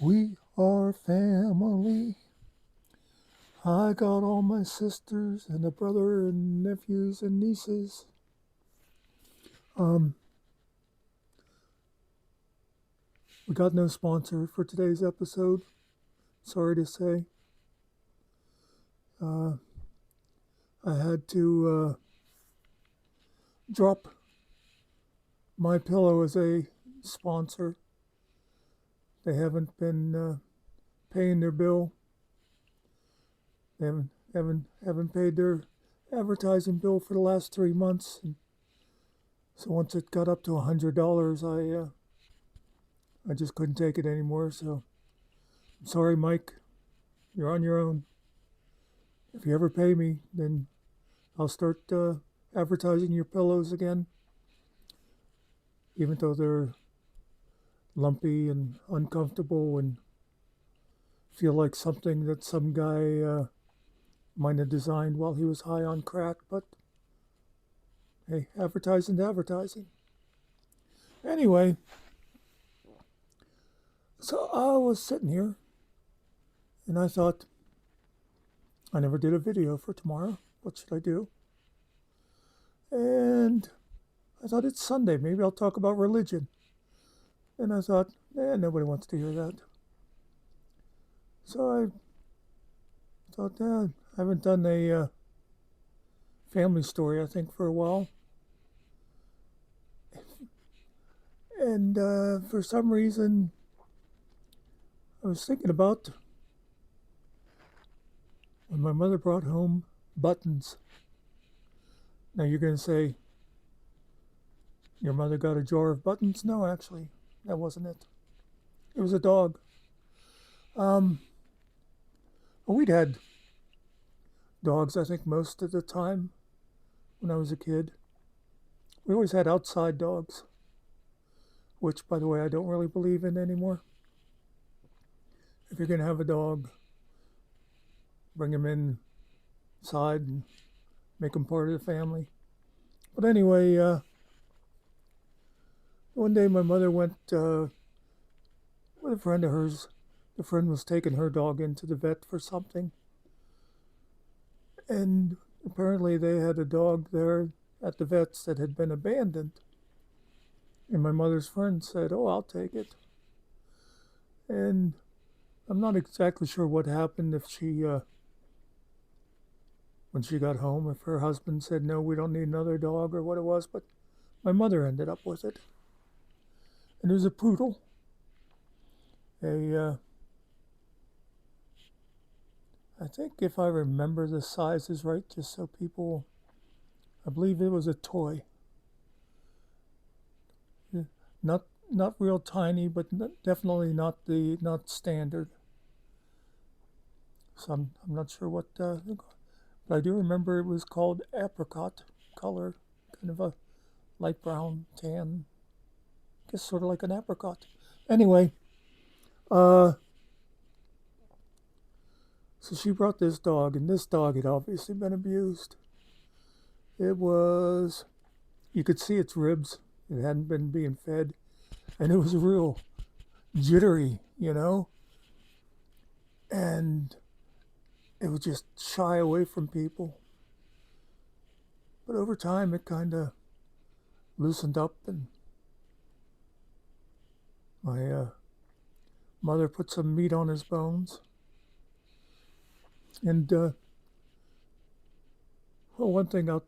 We are family. I got all my sisters and a brother and nephews and nieces. Um, we got no sponsor for today's episode. Sorry to say. Uh, I had to drop My Pillow as a sponsor. They haven't been paying their bill. They haven't paid their advertising bill for the last 3 months. And so once it got up to $100, I just couldn't take it anymore. So I'm sorry, Mike. You're on your own. If you ever pay me, then I'll start advertising your pillows again, even though they're lumpy and uncomfortable and feel like something that some guy might have designed while he was high on crack. But hey, advertising to advertising. Anyway, so I was sitting here and I thought, I never did a video for tomorrow. What should I do? And I thought it's Sunday. Maybe I'll talk about religion. And I thought, nobody wants to hear that. So I thought, I haven't done a family story, I think, for a while. And for some reason, I was thinking about when my mother brought home buttons. Now you're going to say, your mother got a jar of buttons? No, actually, that wasn't it. It was a dog. We'd had dogs, I think, most of the time when I was a kid. We always had outside dogs, which, by the way, I don't really believe in anymore. If you're going to have a dog, bring him inside and make him part of the family. But anyway, one day my mother went with a friend of hers. The friend was taking her dog into the vet for something. And apparently they had a dog there at the vet's that had been abandoned. And my mother's friend said, "Oh, I'll take it." And I'm not exactly sure what happened if she, when she got home, if her husband said, "No, we don't need another dog," or what it was, but my mother ended up with it. And it was a poodle. I think if I remember the sizes right, just so people, I believe it was a toy. Not real tiny, but definitely not standard. So I'm not sure what, but I do remember it was called apricot color, kind of a light brown tan, I guess sort of like an apricot. Anyway, so she brought this dog, and this dog had obviously been abused. It was, you could see its ribs. It hadn't been being fed, and it was real jittery, and it would just shy away from people. But over time, it kind of loosened up, and my mother put some meat on his bones. And well, one thing I'll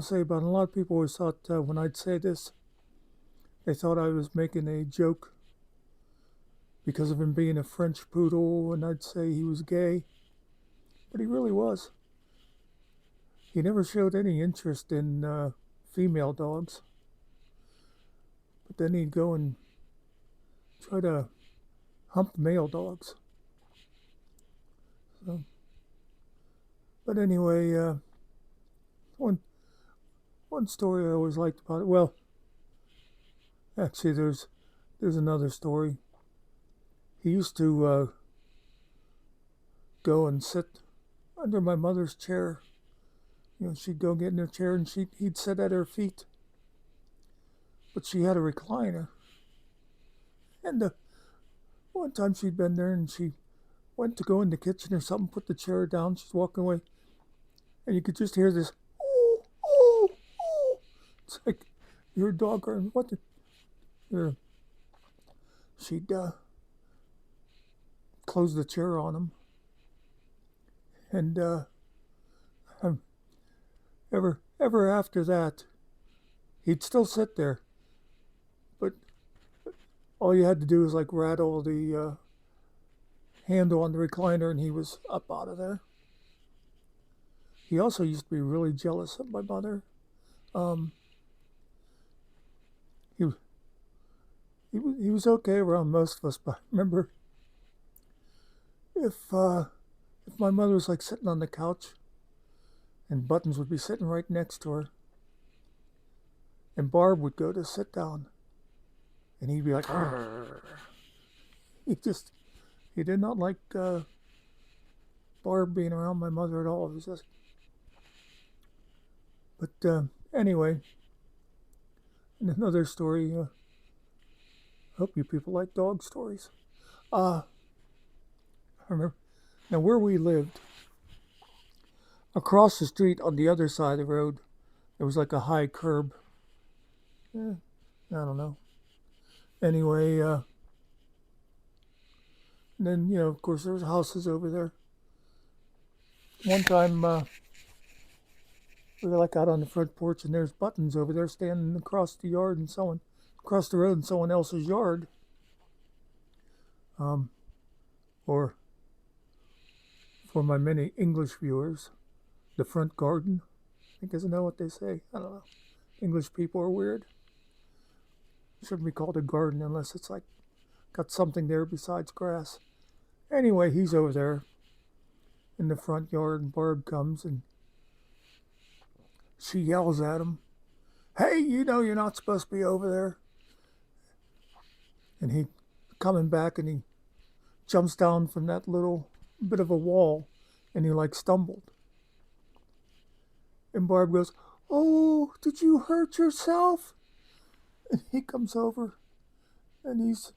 say about it, a lot of people always thought when I'd say this, they thought I was making a joke because of him being a French poodle, and I'd say he was gay, but he really was. He never showed any interest in female dogs, but then he'd go and try to hump male dogs. So, but anyway, one story I always liked about it. Well, actually, there's another story. He used to go and sit under my mother's chair. She'd go get in her chair and he'd sit at her feet. But she had a recliner. And one time she'd been there and she went to go in the kitchen or something, put the chair down, she's walking away, and you could just hear this, oh, oh, oh. It's like your dog or what the, or she'd close the chair on him. And ever after that, he'd still sit there, but all you had to do was like rattle the handle on the recliner and he was up out of there. He also used to be really jealous of my mother. Um, he, he was okay around most of us, but I remember if my mother was like sitting on the couch and Buttons would be sitting right next to her, and Barb would go to sit down, and he'd be like, "Arr." He did not like Barb being around my mother at all. It was just, but anyway, another story. Hope you people like dog stories. I remember now where we lived. Across the street on the other side of the road, there was like a high curb. I don't know. Anyway, then, of course, there was houses over there. One time, we were like out on the front porch, and there's Buttons over there standing across the yard and across the road in someone else's yard. Or for my many English viewers, the front garden. I think isn't that what they say? I don't know. English people are weird. It shouldn't be called a garden unless it's like got something there besides grass. Anyway, he's over there in the front yard, and Barb comes and she yells at him, "Hey, you're not supposed to be over there." And he coming back and he jumps down from that little bit of a wall and he like stumbled. And Barb goes, "Oh, did you hurt yourself?" And he comes over and he's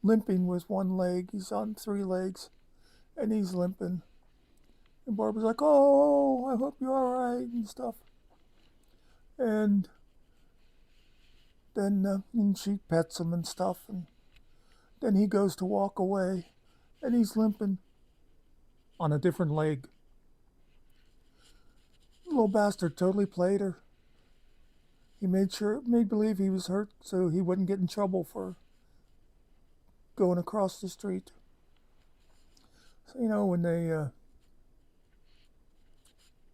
limping with one leg. He's on 3 legs and he's limping. And Barbara's like, "Oh, I hope you're all right," and stuff. And then and she pets him and stuff. And then he goes to walk away and he's limping on a different leg. The little bastard totally played her. He made believe he was hurt so he wouldn't get in trouble for going across the street. So, when they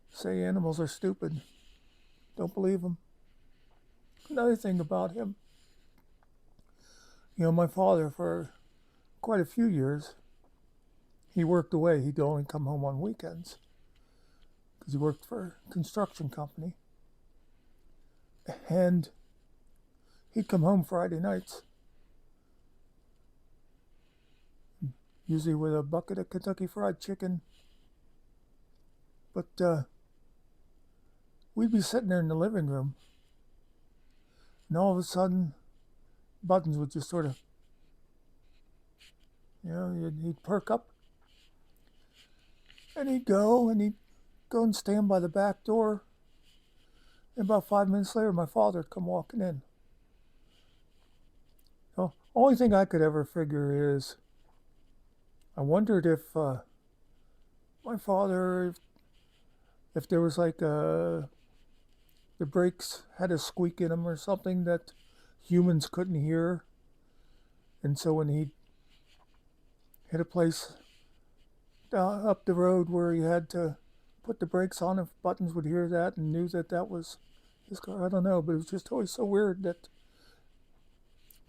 say animals are stupid, don't believe them. Another thing about him, my father, for quite a few years, he worked away. He'd only come home on weekends because he worked for a construction company. And he'd come home Friday nights, usually with a bucket of Kentucky Fried Chicken. But we'd be sitting there in the living room, and all of a sudden, Buttons would just sort of, he'd perk up, and he'd go and stand by the back door. And about 5 minutes later, my father would come walking in. The only thing I could ever figure is, I wondered if my father, if there was like the brakes had a squeak in them or something that humans couldn't hear. And so when he hit a place up the road where he had to put the brakes on, if Buttons would hear that and knew that was his car. I don't know, but it was just always so weird that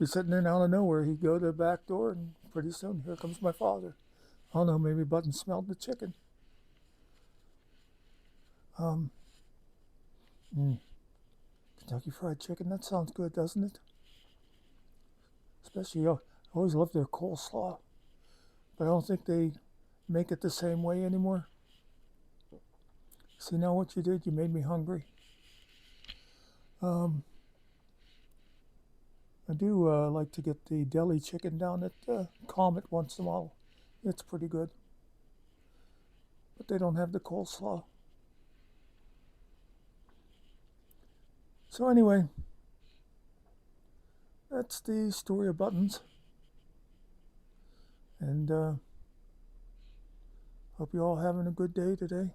we'd be sitting there and out of nowhere, he'd go to the back door and pretty soon here comes my father. I don't know, maybe Buttons smelled the chicken. Kentucky Fried Chicken, that sounds good, doesn't it? Especially, I always love their coleslaw, but I don't think they make it the same way anymore. See, now what you did, you made me hungry. I do like to get the deli chicken down at Comet once in a while. It's pretty good. But they don't have the coleslaw. So anyway, that's the story of Buttons. And hope you're all having a good day today.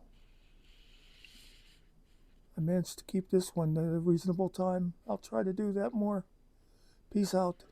I managed to keep this one at a reasonable time. I'll try to do that more. Peace out.